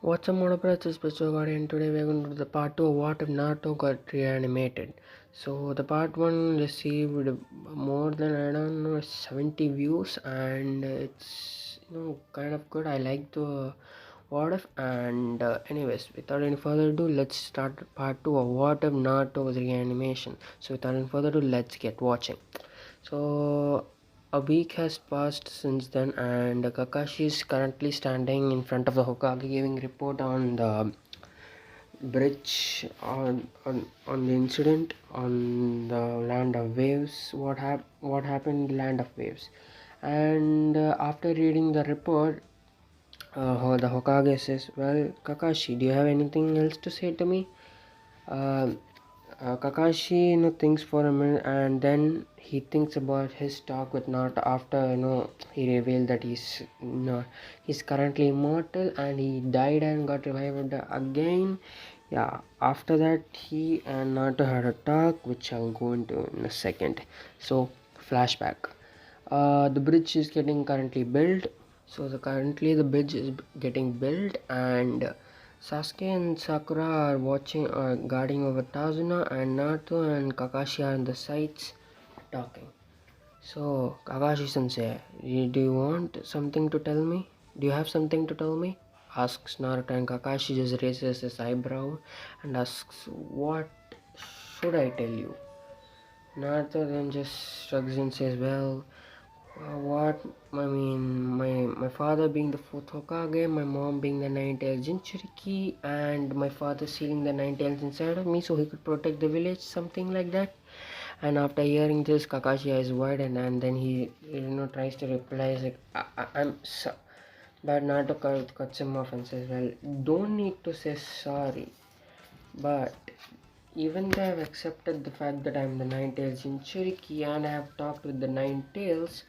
What's up, Mono Brothers? It's and today we're going to do the part 2 of What If Naruto got reanimated. So, the part 1 received more than, I don't know, 70 views, and it's kind of good. I like the What If, and anyways, without any further ado, let's start part 2 of What If Naruto's reanimation. So, without any further ado, let's get watching. So, a week has passed since then, and Kakashi is currently standing in front of the Hokage giving report on the bridge on the incident on the land of waves. What happened in the land of waves? And after reading the report, the Hokage says, "Well, Kakashi, do you have anything else to say to me?" Uh, Kakashi, thinks for a minute, and then he thinks about his talk with Naruto after he revealed that he's currently immortal and he died and got revived again. Yeah, after that he and Naruto had a talk, which I'll go into in a second. So, flashback. The bridge is getting currently built. So currently the bridge is getting built, and Sasuke and Sakura are watching or guarding over Tazuna, and Naruto and Kakashi are on the sides talking. So Kakashi sensei, do you want something to tell me? Do you have something to tell me? Asks Naruto, and Kakashi just raises his eyebrow and asks, "What should I tell you?" Naruto then just shrugs and says, "Well, what I mean, my father being the fourth Hokage, my mom being the nine-tailed Jinchuriki, and my father sealing the nine tails inside of me so he could protect the village, something like that." And after hearing this, Kakashi eyes widen, and then he tries to reply, he's like, I'm so. But Naruto cuts him off and says, "Well, don't need to say sorry, but even though I've accepted the fact that I'm the nine-tailed Jinchuriki and I have talked with the nine tails,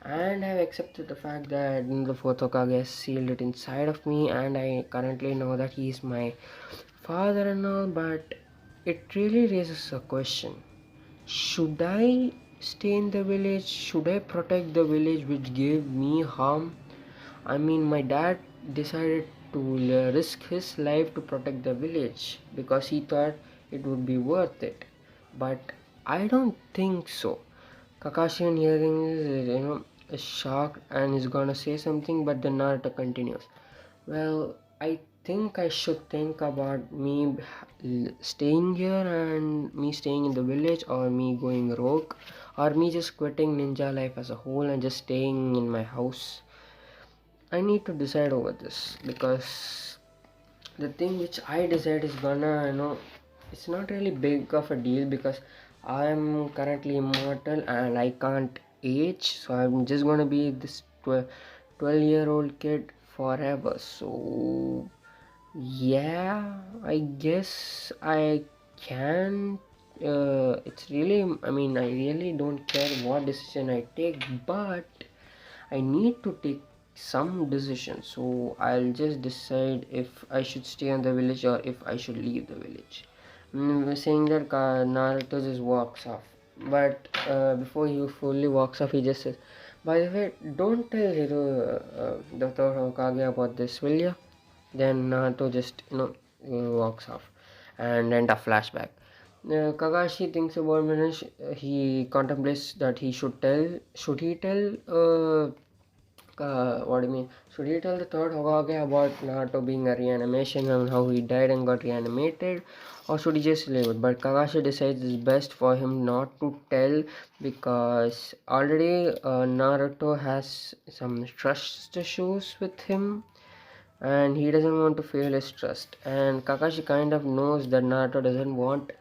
and I've accepted the fact that the fourth Hokage has sealed it inside of me, and I currently know that he's my father and all, but it really raises a question. Should I stay in the village? Should I protect the village which gave me harm? I mean, my dad decided to risk his life to protect the village because he thought it would be worth it. But I don't think so. Kakashi, on hearing this, is shocked and is gonna say something, but then Naruto continues. "Well, I think I should think about me staying here and me staying in the village, or me going rogue, or me just quitting ninja life as a whole and just staying in my house. I need to decide over this because the thing which I decide is gonna, it's not really big of a deal because I'm currently immortal and I can't age, so I'm just gonna be this 12-year-old kid forever. So, yeah, I guess I can. It's really, I mean, I really don't care what decision I take, but I need to take some decision. So I'll just decide if I should stay in the village or if I should leave the village." Saying that, Naruto just walks off. But before he fully walks off, he just says, "By the way, don't tell the third Hokage about this, will you?" Then Naruto just walks off, and end a flashback. Kakashi thinks about a minute. He contemplates that he should tell. Should he tell? What do you mean? Should he tell the third Hokage about Naruto being a reanimation and how he died and got reanimated, or should he just leave it? But Kakashi decides it's best for him not to tell because already Naruto has some trust issues with him and he doesn't want to fail his trust. And Kakashi kind of knows that Naruto doesn't want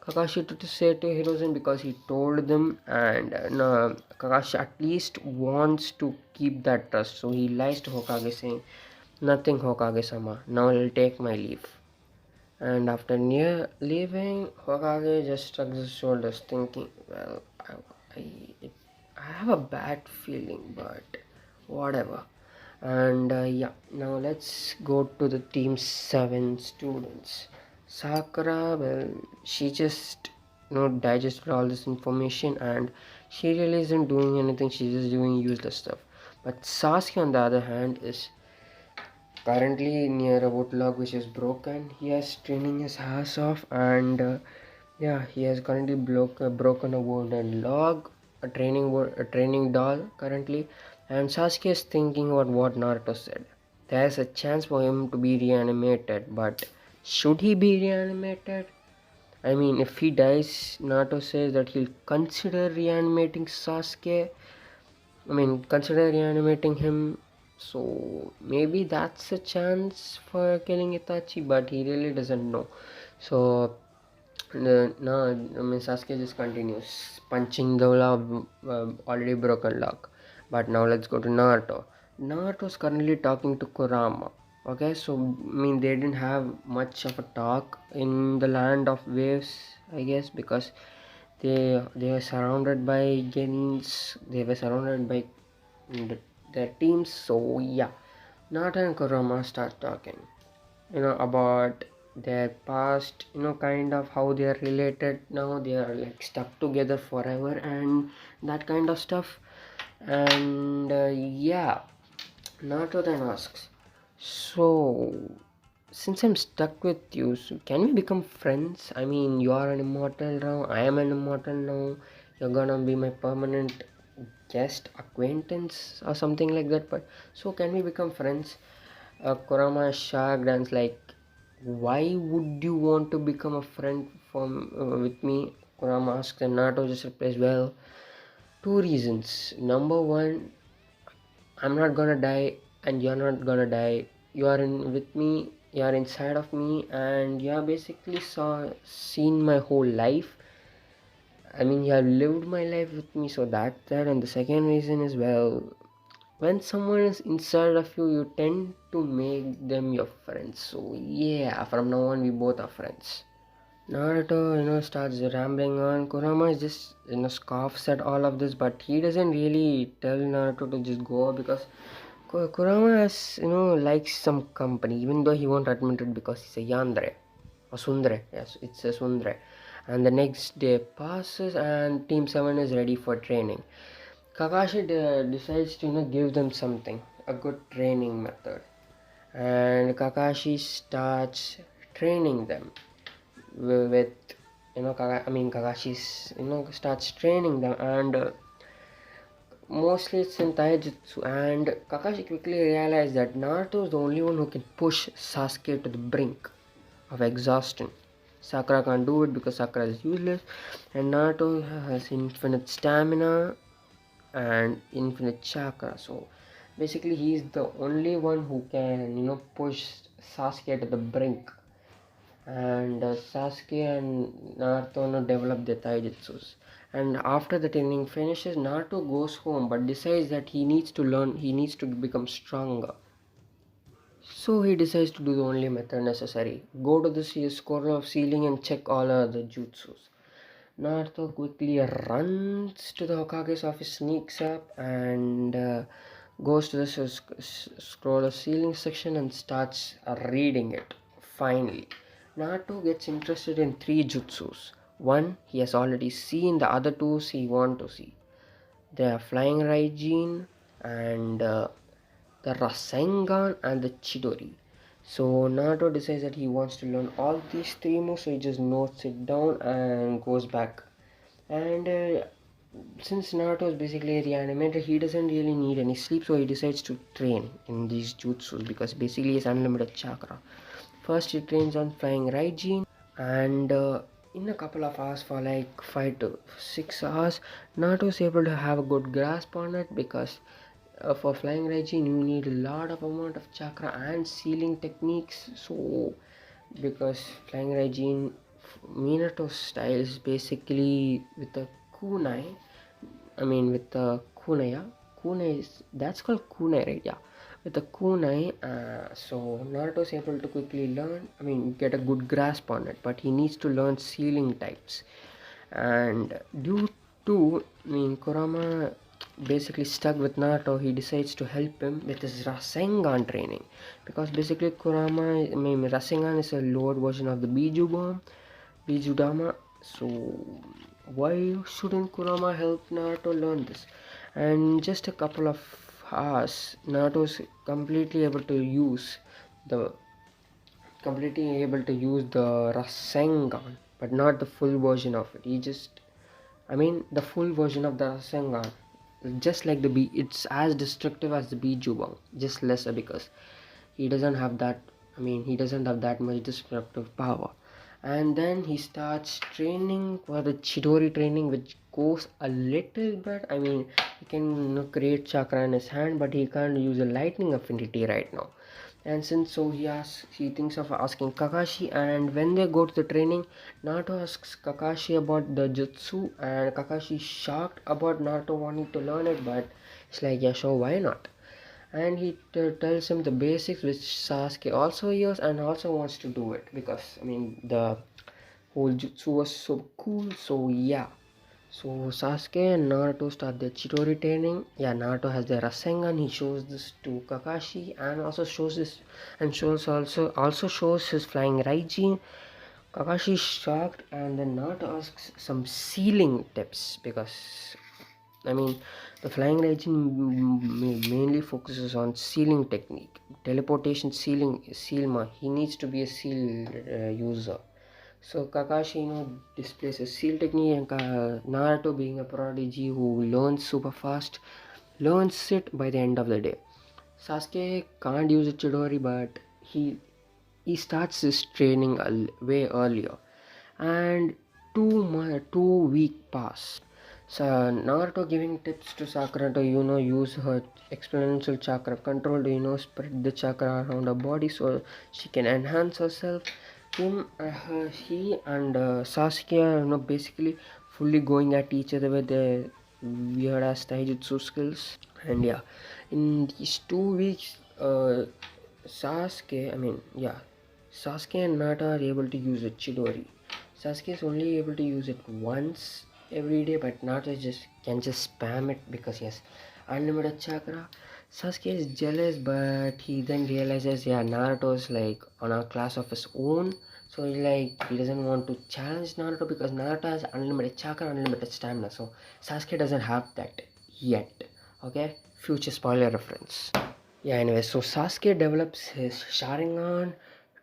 Kakashi to say to Hirozen because he told them, and no, Kakashi at least wants to keep that trust. So he lies to Hokage saying, "Nothing, Hokage-sama. Now I'll take my leave." And after near leaving, Hokage just shrugs his shoulders, thinking, "Well, I, it, I have a bad feeling, but whatever." And yeah, now let's go to the team 7 students. Sakura, well, she just digested all this information and she really isn't doing anything, she's just doing useless stuff. But Sasuke, on the other hand, is currently near a wood log which is broken. He is training his ass off, and yeah, he has currently broken a wooden log, a training doll currently, and Sasuke is thinking about what Naruto said. There's a chance for him to be reanimated, but should he be reanimated? I mean, if he dies, Naruto says that he'll consider reanimating Sasuke. I mean, consider reanimating him. So maybe that's a chance for killing Itachi, but he really doesn't know. So no, I mean Sasuke just continues punching the already broken lock. But now let's go to Naruto. Naruto's currently talking to Kurama. Okay, so I mean they didn't have much of a talk in the land of waves, I guess, because they were surrounded by gens. They were surrounded by the, their teams. So yeah, Naruto and Kurama start talking, about their past, kind of how they are related now. They are like stuck together forever and that kind of stuff. And yeah, Naruto then asks, so since I'm stuck with you, so can we become friends? I mean, you are an immortal now, I am an immortal now, you're gonna be my permanent guest acquaintance or something like that, but so can we become friends? Kurama is shocked and is like, why would you want to become a friend with me? Kurama asks, and Naruto just replies, well, two reasons. Number one, I'm not gonna die and you're not gonna die. You are in with me, you are inside of me, and you have basically seen my whole life. I mean, you have lived my life with me, so that's that. And the second reason is, well, when someone is inside of you, you tend to make them your friends. So yeah, from now on, we both are friends. Naruto, starts rambling on. Kurama is just, scoffs at all of this, but he doesn't really tell Naruto to just go because Kurama has, likes some company, even though he won't admit it because he's a yandere. A sundere, yes, it's a sundere. And the next day passes and Team 7 is ready for training. Kakashi decides to, give them something, a good training method. And Kakashi starts training them with, Kakashi's, starts training them, and mostly it's in taijutsu. And Kakashi quickly realized that Naruto is the only one who can push Sasuke to the brink of exhaustion. Sakura can't do it because Sakura is useless, and Naruto has infinite stamina and infinite chakra. So basically, he's the only one who can, push Sasuke to the brink. And Sasuke and Naruto develop their taijutsus. And after the training finishes, Naruto goes home but decides that he needs to become stronger. So he decides to do the only method necessary. Go to the scroll of ceiling and check all other jutsus. Naruto quickly runs to the Hokage's office, sneaks up, and goes to the scroll of ceiling section and starts reading it. Finally, Naruto gets interested in three jutsus. One he has already seen, the other two he wants to see. They are Flying Raijin and the Rasengan and the Chidori. So Naruto decides that he wants to learn all these three moves, so he just notes it down and goes back. And since Naruto is basically reanimated, he doesn't really need any sleep, so he decides to train in these jutsus because basically he has unlimited chakra. First, he trains on Flying Raijin, and in a couple of hours, for like 5 to 6 hours, Naruto is able to have a good grasp on it because for Flying Raijin you need a lot of amount of chakra and sealing techniques. So because Flying Raijin Minato's style is basically with a kunai, with the kunai, yeah? Kunai is, that's called kunai, right? Yeah, with the kunai. So Naruto is able to quickly learn, get a good grasp on it, but he needs to learn sealing types. And due to, Kurama basically stuck with Naruto, he decides to help him with his Rasengan training because basically Rasengan is a lower version of the Biju bomb, Biju Dama. So why shouldn't Kurama help Naruto learn this? And just a couple of hours, Naruto is completely able to use the completely able to use the Rasengan, but not the full version of it. The full version of the Rasengan, just like the B, it's as destructive as the Bijubang, just lesser because he doesn't have that. He doesn't have that much destructive power. And then he starts training for the Chidori training, which goes a little bit. He can create chakra in his hand, but he can't use a lightning affinity right now. And since so he thinks of asking Kakashi, and when they go to the training, Naruto asks Kakashi about the jutsu, and Kakashi is shocked about Naruto wanting to learn it, but it's like, yeah, sure, why not? And he tells him the basics, which Sasuke also hears and also wants to do it because the whole jutsu was so cool. So yeah, so Sasuke and Naruto start their Chidori training. Yeah, Naruto has the Rasengan. He shows this to Kakashi and also shows this and shows also shows his flying Raijin. Kakashi is shocked, and then Naruto asks some sealing tips because I mean the flying Raijin mainly focuses on sealing technique, teleportation, sealma. He needs to be a seal user. So Kakashi, displays a seal technique, and Naruto, being a prodigy who learns super fast, learns it by the end of the day. Sasuke can't use a Chidori, but he starts his training way earlier, and 2 week pass. So Naruto giving tips to Sakura to use her exponential chakra control to spread the chakra around her body so she can enhance herself. He and Sasuke are basically fully going at each other with their weird ass taijutsu skills. And yeah, in these 2 weeks, Sasuke, Sasuke and Naruto are able to use a Chidori. Sasuke is only able to use it once every day, but Naruto can just spam it because he has unlimited chakra. Sasuke is jealous, but he then realizes, yeah, Naruto is like on a class of his own. So he doesn't want to challenge Naruto because Naruto has unlimited chakra, unlimited stamina. So Sasuke doesn't have that yet. Okay, future spoiler reference. Yeah, anyway, so Sasuke develops his Sharingan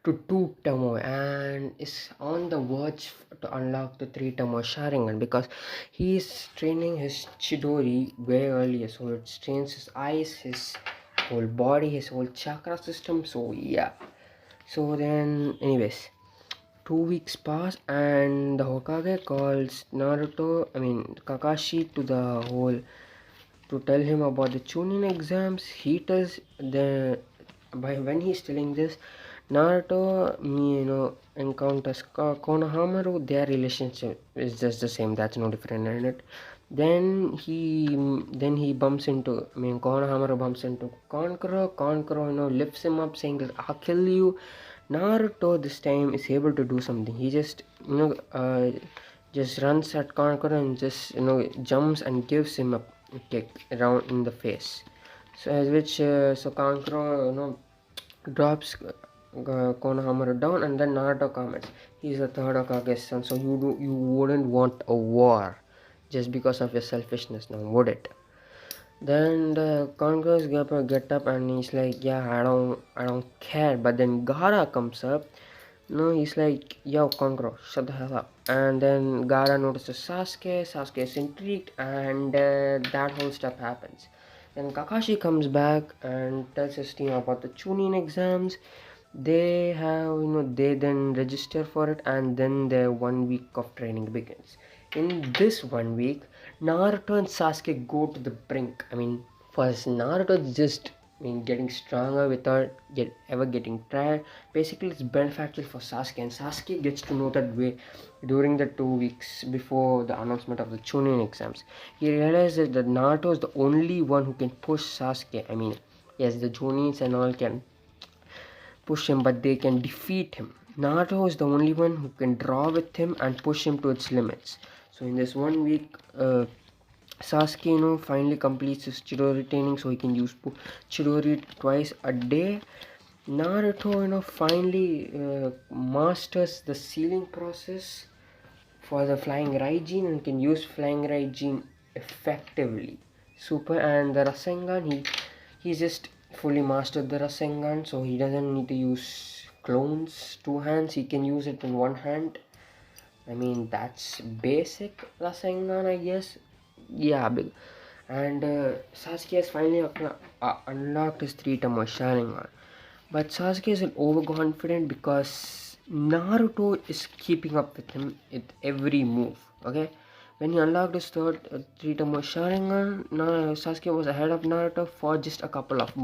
to 2 Tomoe and is on the verge to unlock the 3 Tomoe Sharingan because he is training his Chidori way earlier. So it strains his eyes, his whole body, his whole chakra system. So yeah. So then, anyways, 2 weeks pass and the Hokage calls Kakashi to the whole to tell him about the Chunin exams. He tells the by when he's telling this, Naruto encounters Konohamaru. Their relationship is just the same. That's no different in it. Then he bumps into Konohamaru bumps into Kankuro. Kankuro lifts him up saying that I'll kill you. Naruto this time is able to do something. He just runs at Kankuro and just jumps and gives him a kick around in the face. So Kankuro drops Konohamaru down, and then Naruto comments, "He's the third Hokage's son, so you wouldn't want a war just because of your selfishness, now would it?" Then the Conquerors get up and he's like, "Yeah, I don't care." But then Gara comes up. No, he's like, "Yo, Conqueror, shut the hell up." And then Gara notices Sasuke. Sasuke is intrigued, and that whole stuff happens. Then Kakashi comes back and tells his team about the Chunin exams. They then register for it, and then their 1 week of training begins. In this 1 week, Naruto and Sasuke go to the brink. First Naruto is just getting stronger without ever getting tired. Basically, it's beneficial for Sasuke, and Sasuke gets to know that way during the 2 weeks before the announcement of the Chunin exams. He realizes that Naruto is the only one who can push Sasuke. Yes, the Chunins and all can push him, but they can defeat him. Naruto is the only one who can draw with him and push him to its limits. So in this 1 week, Sasuke, finally completes his Chidori training, so he can use Chidori twice a day. Naruto, finally masters the sealing process for the flying Raijin and can use flying Raijin effectively. Super, and the Rasengan, he just fully mastered the Rasengan, so he doesn't need to use clones 2 hands. He can use it in 1 hand. I mean, that's basic Rasengan, I guess. Yeah, and Sasuke has finally unlocked his 3 Tomo Sharingan. But Sasuke is overconfident because Naruto is keeping up with him with every move. Okay, when he unlocked his third 3 Tomo Sharingan, Sasuke was ahead of Naruto for just a couple of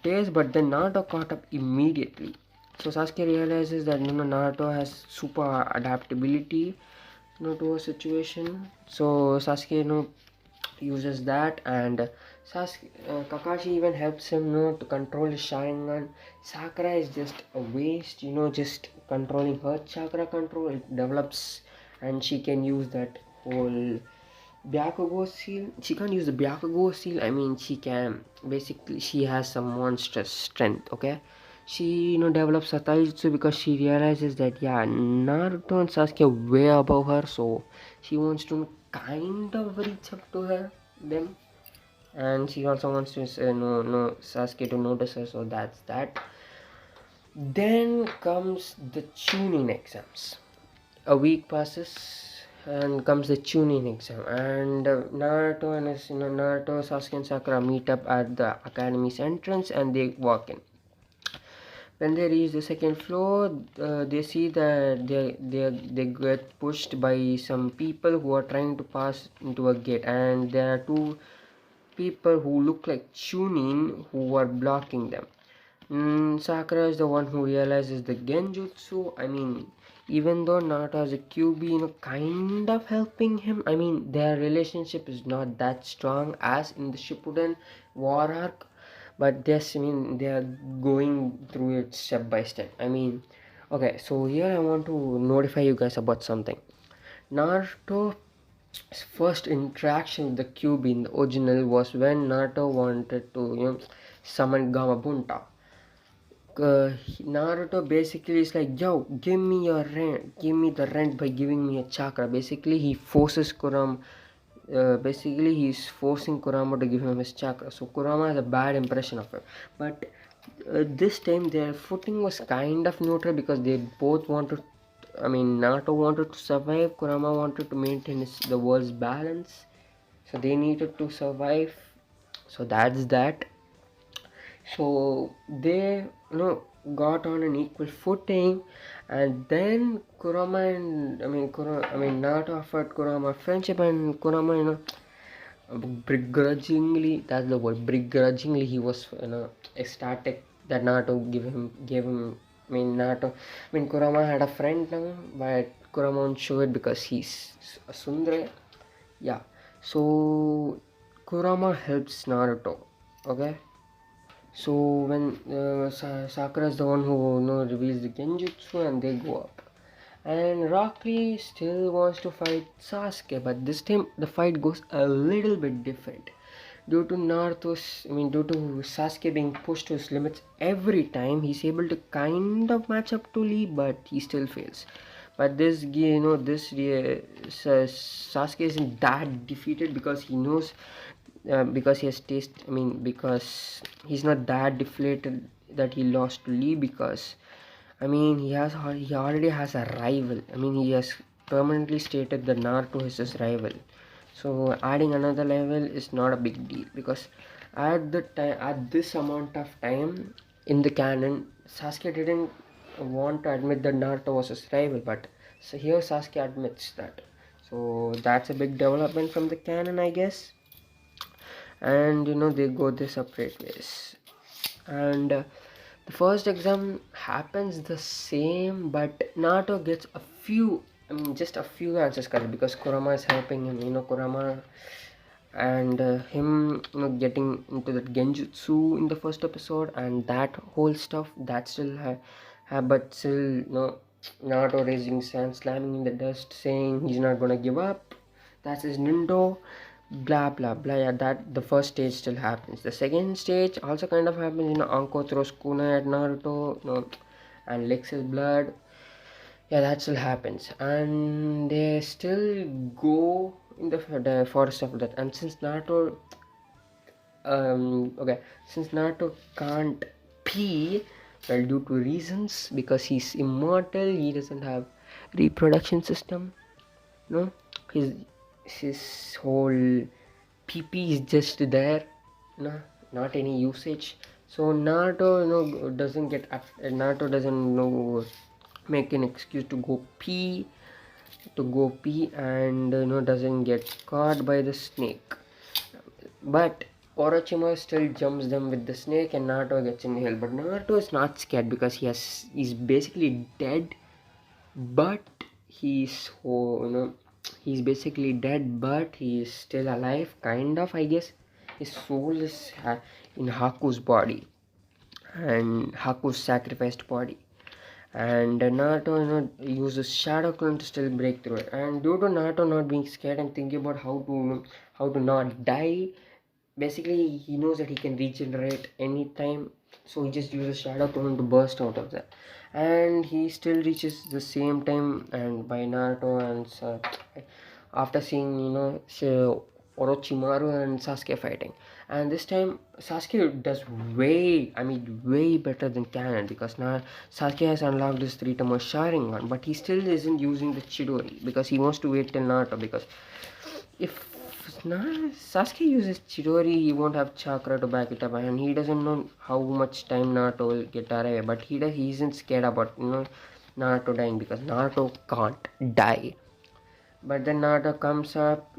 days, but then Naruto caught up immediately. So Sasuke realizes that Naruto has super adaptability to a situation. So Sasuke uses that, and Kakashi even helps him to control his Sharingan. Sakura is just a waste, just controlling her chakra control. It develops, and she can use that whole Byakugo seal. She can't use the Byakugo seal. I mean, she can. Basically, she has some monstrous strength. Okay, she develops a taijutsu because she realizes that yeah, Naruto and Sasuke are way above her, so she wants to kind of reach up to them, and she also wants to no Sasuke to notice her. So that's that. Then comes the tuning exams. A week passes and comes the tuning exam, and Naruto, Sasuke and Sakura meet up at the academy's entrance, and they walk in. When they reach the second floor, they see that they get pushed by some people who are trying to pass into a gate, and there are 2 people who look like Chunin who are blocking them. Sakura is the one who realizes the genjutsu. I mean, even though Naruto has a QB, kind of helping him. I mean, their relationship is not that strong as in the Shippuden war arc, but yes, I mean, they are going through it step by step. I mean, okay, so here I want to notify you guys about something. Naruto's first interaction with the cube in the original was when Naruto wanted to summon Gamabunta. Naruto basically is like, yo, give me the rent by giving me a chakra. Basically, he forces Kurama. Basically, he's forcing Kurama to give him his chakra. So Kurama has a bad impression of him. But this time, their footing was kind of neutral because they both wanted. I mean, Naruto wanted to survive. Kurama wanted to maintain the world's balance. So they needed to survive. So that's that. So they got on an equal footing, and then Kurama and I mean Naruto offered Kurama friendship, and Kurama begrudgingly, that's the word, begrudgingly, he was ecstatic that Naruto gave him. I mean Naruto, I mean Kurama had a friend now, but Kurama won't show it because he's a Sundre. Yeah, so Kurama helps Naruto. Okay, so when Sakura is the one who reveals the genjutsu, and they go up. And Rock Lee still wants to fight Sasuke, but this time the fight goes a little bit different. Due to Sasuke being pushed to his limits every time, he's able to kind of match up to Lee, but he still fails. But Sasuke isn't that defeated because he knows, because he has taste. I mean, because he's not that deflated that he lost to Lee, because I mean, he already has a rival. I mean, he has permanently stated that Naruto is his rival. So adding another level is not a big deal, because at this amount of time in the canon, Sasuke didn't want to admit that Naruto was his rival, but so here Sasuke admits that. So that's a big development from the canon, I guess. And they go their separate ways. And the first exam happens the same, but Naruto gets just a few answers correct because Kurama is helping him. Kurama and him, getting into that genjutsu in the first episode, and that whole stuff that still but still, Naruto raising his hand, slamming in the dust, saying he's not gonna give up. That's his Nindo, blah blah blah. Yeah, that the first stage still happens. The second stage also kind of happens. Anko throws kunai at Naruto, and licks his blood. Yeah, that still happens, and they still go in the forest of death. And since Naruto Okay, since Naruto can't pee, well, due to reasons, because he's immortal, he doesn't have reproduction system. No, his his whole PP is just there. No, not any usage. So Naruto, doesn't get Naruto doesn't know make an excuse to go pee and doesn't get caught by the snake. But Orochimaru still jumps them with the snake and Naruto gets inhaled. But Naruto is not scared because he's basically dead, but he's basically dead, but he is still alive, kind of, I guess. His soul is in Haku's body, and Haku's sacrificed body. And Naruto uses Shadow Clone to still break through it. And due to Naruto not being scared and thinking about how to not die, basically he knows that he can regenerate anytime, so he just uses Shadow Clone to burst out of that. And he still reaches the same time, and by Naruto and after seeing Orochimaru and Sasuke fighting. And this time Sasuke does way better than canon, because now Sasuke has unlocked this 3-timer Sharingan, but he still isn't using the Chidori because he wants to wait till Naruto, because if Sasuke uses Chidori, he won't have chakra to back it up, and he doesn't know how much time Naruto will get away. But he isn't scared about Naruto dying, because Naruto can't die. But then Naruto comes up,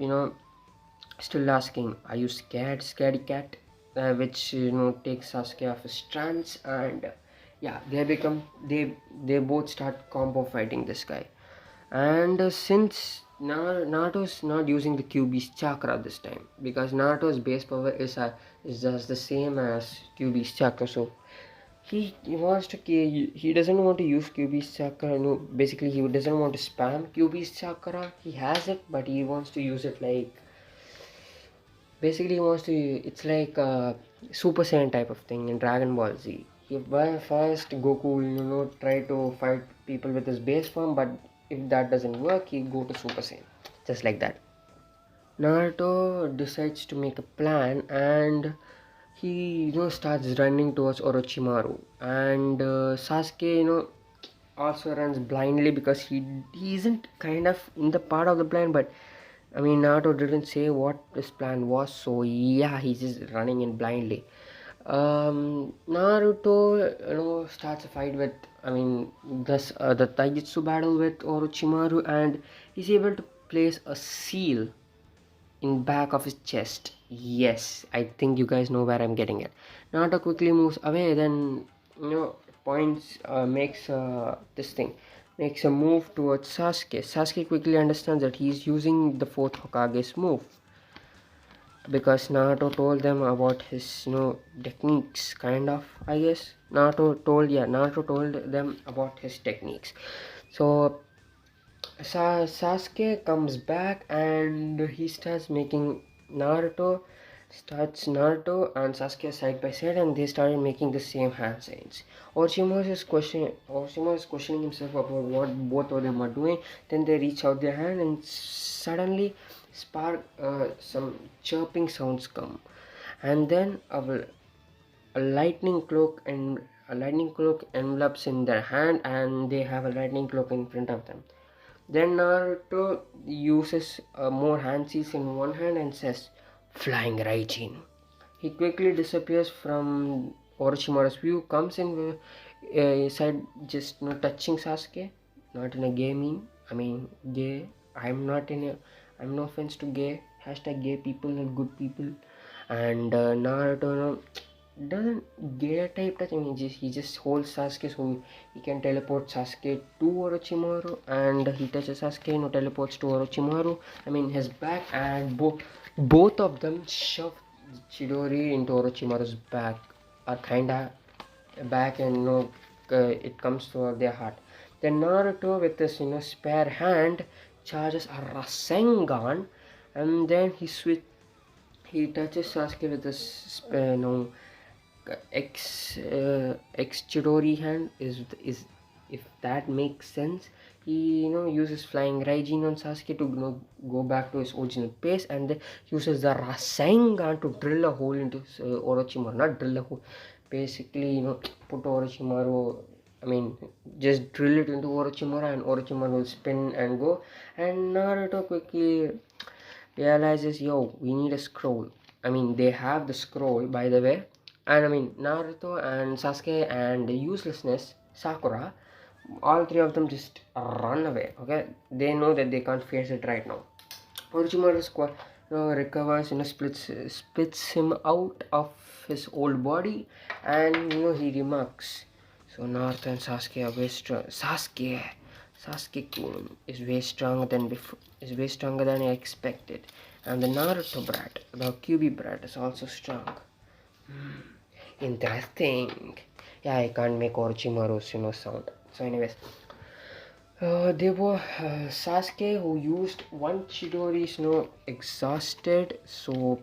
still asking, "Are you scared, scaredy cat?" Which takes Sasuke off his trance, and yeah, they both start combo fighting this guy. And since Naruto's not using the QB's chakra this time, because Naruto's base power is just the same as QB's chakra, so he doesn't want to use QB's chakra. No, basically he doesn't want to spam QB's chakra. He has it, but he wants to use it like, basically he wants to. It's like a Super Saiyan type of thing in Dragon Ball Z. First Goku will try to fight people with his base form, but if that doesn't work, he go to Super Saiyan, just like that. Naruto decides to make a plan, and he starts running towards Orochimaru, and Sasuke also runs blindly, because he isn't kind of in the part of the plan, but Naruto didn't say what his plan was, so yeah, he's just running in blindly. Naruto starts a fight with, the taijutsu battle with Orochimaru, and he's able to place a seal in back of his chest. Yes, I think you guys know where I'm getting at. Naruto quickly moves away, then points makes a move towards Sasuke. Sasuke quickly understands that he's using the fourth Hokage's move, because Naruto told them about his techniques, kind of, I guess. Naruto told them about his techniques. So Sasuke comes back, and he Naruto and Sasuke side by side, and they started making the same hand signs. Orochimaru is questioning himself about what both of them are doing. Then they reach out their hand, and suddenly some chirping sounds come, and then a lightning cloak envelops in their hand, and they have a lightning cloak in front of them. Then Naruto uses more hand seals in one hand and says, "Flying Raijin." He quickly disappears from Orochimaru's view, comes in inside, just touching Sasuke. Not in a gay mean. Gay. I'm no offense to gay. Hashtag gay people are good people. And Naruto doesn't gay type touch. He just holds Sasuke, so he can teleport Sasuke to Orochimaru, and he touches Sasuke, teleports to Orochimaru. His back, and both of them shove Chidori into Orochimaru's back, or kinda back, and it comes to their heart. Then Naruto, with his spare hand, charges a Rasengan, and then he touches Sasuke with his X Chidori hand, is if that makes sense. He uses flying Raijin on Sasuke to go back to his original pace, and then uses the Rasengan to drill a hole into Orochimaru. Not drill a hole, basically put Orochimaru, I mean, just drill it into Orochimaru, and Orochimaru will spin and go. And Naruto quickly realizes, yo, we need a scroll. I mean, they have the scroll, by the way. And I mean, Naruto and Sasuke and the uselessness Sakura, all three of them just run away. Okay, they know that they can't face it right now. Orochimaru recovers, splits him out of his old body, and he remarks, so Naruto and Sasuke are way strong. Sasuke-kun is way stronger than before. Is way stronger than I expected, and the Naruto brat, the QB brat, is also strong. Interesting. Yeah, I can't make Orochimaru's sound. So, anyways, they were Sasuke, who used one Chidori, exhausted. So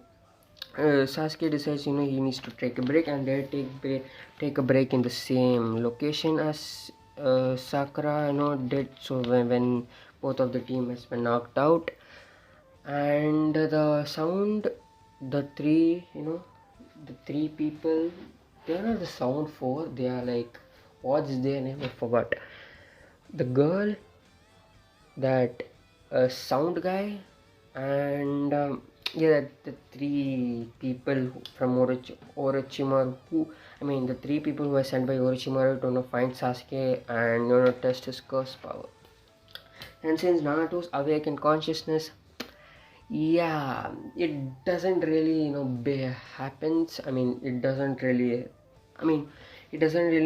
Sasuke decides he needs to take a break, and they take a break in the same location as Sakura did. So when both of the team has been knocked out, and the sound, the three people, they are not the sound four. They are like, what's their name? I forgot. The girl, that sound guy, and the three people from Orochimaru, the three people who were sent by Orochimaru to find Sasuke and test his curse power. And since Naruto's awakened consciousness, yeah, it doesn't really happens. It doesn't really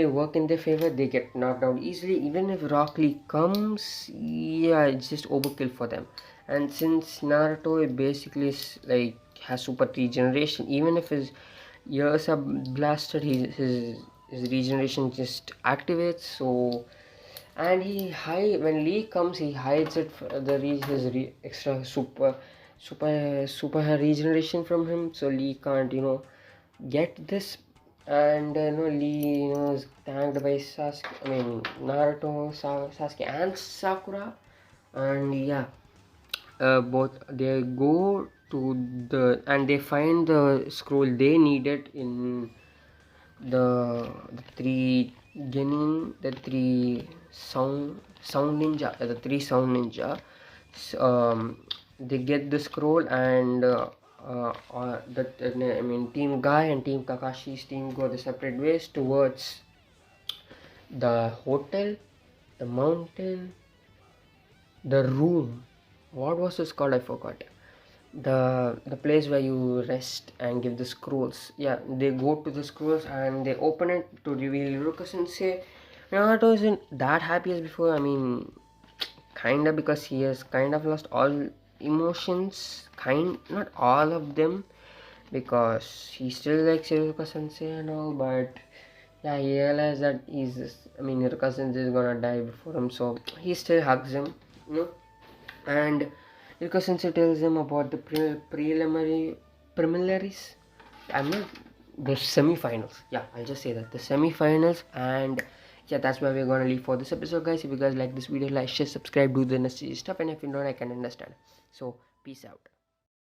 work in their favor. They get knocked out easily. Even if Rock Lee comes, yeah, it's just overkill for them. And since Naruto, it basically is like has super regeneration. Even if his ears are blasted, his regeneration just activates. So, and when Lee comes, he hides it for his extra super regeneration from him. So Lee can't get this. And Lee is thanked by Naruto, Sasuke and Sakura. And yeah, both they go to and they find the scroll they needed in the three genin, the three sound ninja, they get the scroll, and Team Guy and Team Kakashi's team go the separate ways towards the hotel, the mountain, the room. What was this called? I forgot. The place where you rest and give the scrolls. Yeah, they go to the scrolls and they open it to reveal Iruka Sensei. Naruto isn't that happy as before. Kinda, because he has kind of lost all emotions. Not all of them, because he still likes Iruka Sensei and all, but yeah, he realized that Iruka Sensei is gonna die before him, so he still hugs him, and Iruka Sensei tells him about the preliminaries. The semi-finals. Yeah, I'll just say that the semi-finals, and yeah, that's where we're gonna leave for this episode, guys. If you guys like this video, like, share, subscribe, do the necessary stuff, and if you don't, I can understand. So peace out.